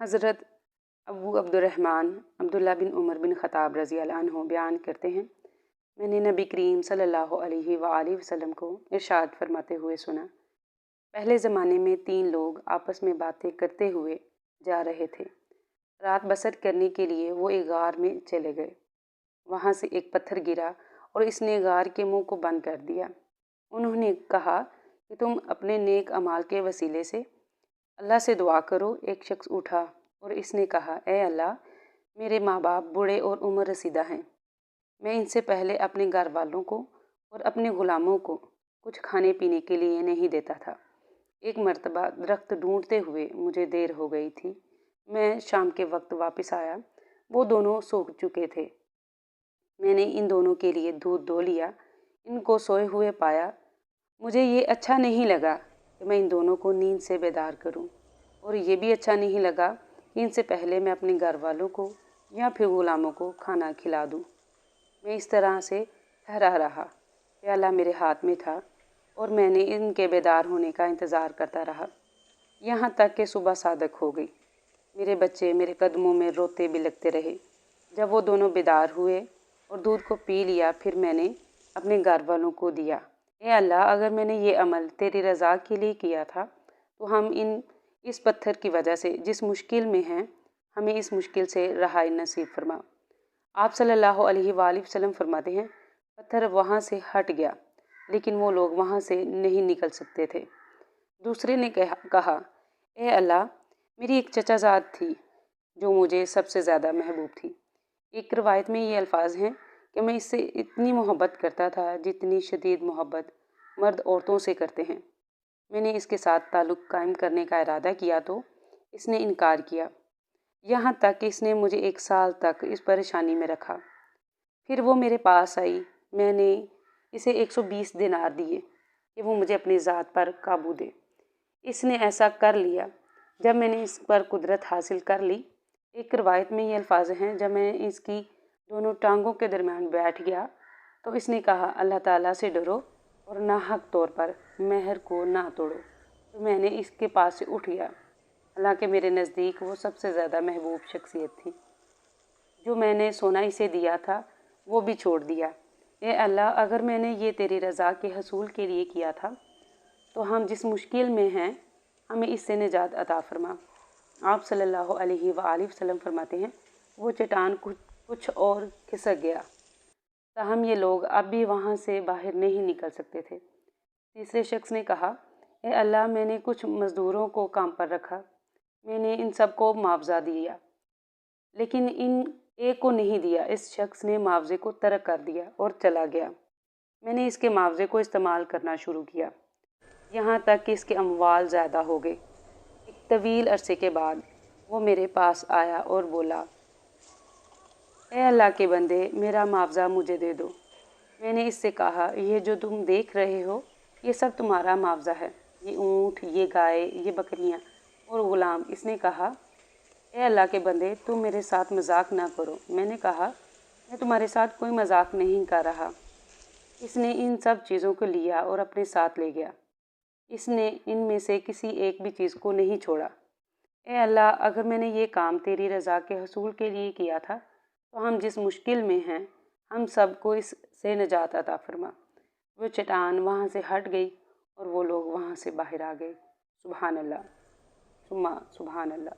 حضرت ابو عبدالرحمن عبداللہ بن عمر بن خطاب رضی اللہ عنہ بیان کرتے ہیں، میں نے نبی کریم صلی اللہ علیہ وآلہ وسلم کو ارشاد فرماتے ہوئے سنا، پہلے زمانے میں 3 لوگ آپس میں باتیں کرتے ہوئے جا رہے تھے۔ رات بسر کرنے کے لیے وہ ایک غار میں چلے گئے۔ وہاں سے ایک پتھر گرا اور اس نے غار کے منہ کو بند کر دیا۔ انہوں نے کہا کہ تم اپنے نیک اعمال کے وسیلے سے اللہ سے دعا کرو۔ ایک شخص اٹھا اور اس نے کہا، اے اللہ، میرے ماں باپ بوڑھے اور عمر رسیدہ ہیں، میں ان سے پہلے اپنے گھر والوں کو اور اپنے غلاموں کو کچھ کھانے پینے کے لیے نہیں دیتا تھا۔ ایک مرتبہ درخت ڈھونڈتے ہوئے مجھے دیر ہو گئی تھی، میں شام کے وقت واپس آیا، وہ دونوں سو چکے تھے۔ میں نے ان دونوں کے لیے دودھ دو لیا، ان کو سوئے ہوئے پایا۔ مجھے یہ اچھا نہیں لگا کہ میں ان دونوں کو نیند سے بیدار کروں، اور یہ بھی اچھا نہیں لگا کہ ان سے پہلے میں اپنے گھر والوں کو یا پھر غلاموں کو کھانا کھلا دوں۔ میں اس طرح سے ٹھہرا رہا، پیالہ میرے ہاتھ میں تھا اور میں نے ان کے بیدار ہونے کا انتظار کرتا رہا، یہاں تک کہ صبح صادق ہو گئی۔ میرے بچے میرے قدموں میں روتے بلکتے رہے۔ جب وہ دونوں بیدار ہوئے اور دودھ کو پی لیا، پھر میں نے اپنے گھر والوں کو دیا۔ اے اللہ، اگر میں نے یہ عمل تیری رضا کے لیے کیا تھا تو ہم اس پتھر کی وجہ سے جس مشکل میں ہیں، ہمیں اس مشکل سے رہائی نصیب فرما۔ آپ صلی اللہ علیہ وآلہ وسلم فرماتے ہیں، پتھر وہاں سے ہٹ گیا لیکن وہ لوگ وہاں سے نہیں نکل سکتے تھے۔ دوسرے نے کہا، اے اللہ، میری ایک چچا زاد تھی جو مجھے سب سے زیادہ محبوب تھی۔ ایک روایت میں یہ الفاظ ہیں کہ میں اس سے اتنی محبت کرتا تھا جتنی شدید محبت مرد عورتوں سے کرتے ہیں۔ میں نے اس کے ساتھ تعلق قائم کرنے کا ارادہ کیا تو اس نے انکار کیا، یہاں تک کہ اس نے مجھے 1 سال تک اس پریشانی میں رکھا۔ پھر وہ میرے پاس آئی، میں نے اسے 120 دینار دیے کہ وہ مجھے اپنی ذات پر قابو دے۔ اس نے ایسا کر لیا۔ جب میں نے اس پر قدرت حاصل کر لی، ایک روایت میں یہ الفاظ ہیں، جب میں اس کی دونوں ٹانگوں کے درمیان بیٹھ گیا تو اس نے کہا، اللہ تعالیٰ سے ڈرو اور ناحق طور پر مہر کو نہ توڑو۔ تو میں نے اس کے پاس سے اٹھ گیا، حالانکہ میرے نزدیک وہ سب سے زیادہ محبوب شخصیت تھی۔ جو میں نے سونا اسے دیا تھا وہ بھی چھوڑ دیا۔ اے اللہ، اگر میں نے یہ تیری رضا کے حصول کے لیے کیا تھا تو ہم جس مشکل میں ہیں ہمیں اس سے نجات عطا فرما۔ آپ صلی اللہ علیہ وآلہ وسلم فرماتے ہیں، وہ چٹان کچھ اور کھسک گیا، تاہم یہ لوگ اب بھی وہاں سے باہر نہیں نکل سکتے تھے۔ تیسرے شخص نے کہا، اے اللہ، میں نے کچھ مزدوروں کو کام پر رکھا، میں نے ان سب کو معاوضہ دیا لیکن ان ایک کو نہیں دیا۔ اس شخص نے معاوضے کو ترک کر دیا اور چلا گیا۔ میں نے اس کے معاوضے کو استعمال کرنا شروع کیا، یہاں تک کہ اس کے اموال زیادہ ہو گئے۔ ایک طویل عرصے کے بعد وہ میرے پاس آیا اور بولا، اے اللہ کے بندے، میرا معاوضہ مجھے دے دو۔ میں نے اس سے کہا، یہ جو تم دیکھ رہے ہو یہ سب تمہارا معاوضہ ہے، یہ اونٹ، یہ گائے، یہ بکریاں اور غلام۔ اس نے کہا، اے اللہ کے بندے، تم میرے ساتھ مذاق نہ کرو۔ میں نے کہا، میں تمہارے ساتھ کوئی مذاق نہیں کر رہا۔ اس نے ان سب چیزوں کو لیا اور اپنے ساتھ لے گیا، اس نے ان میں سے کسی ایک بھی چیز کو نہیں چھوڑا۔ اے اللہ، اگر میں نے یہ کام تیری رضا کے حصول کے لیے کیا تھا تو ہم جس مشکل میں ہیں ہم سب کو اس سے نجات عطا فرما۔ وہ چٹان وہاں سے ہٹ گئی اور وہ لوگ وہاں سے باہر آ گئے۔ سبحان اللہ، ثم سبحان اللہ۔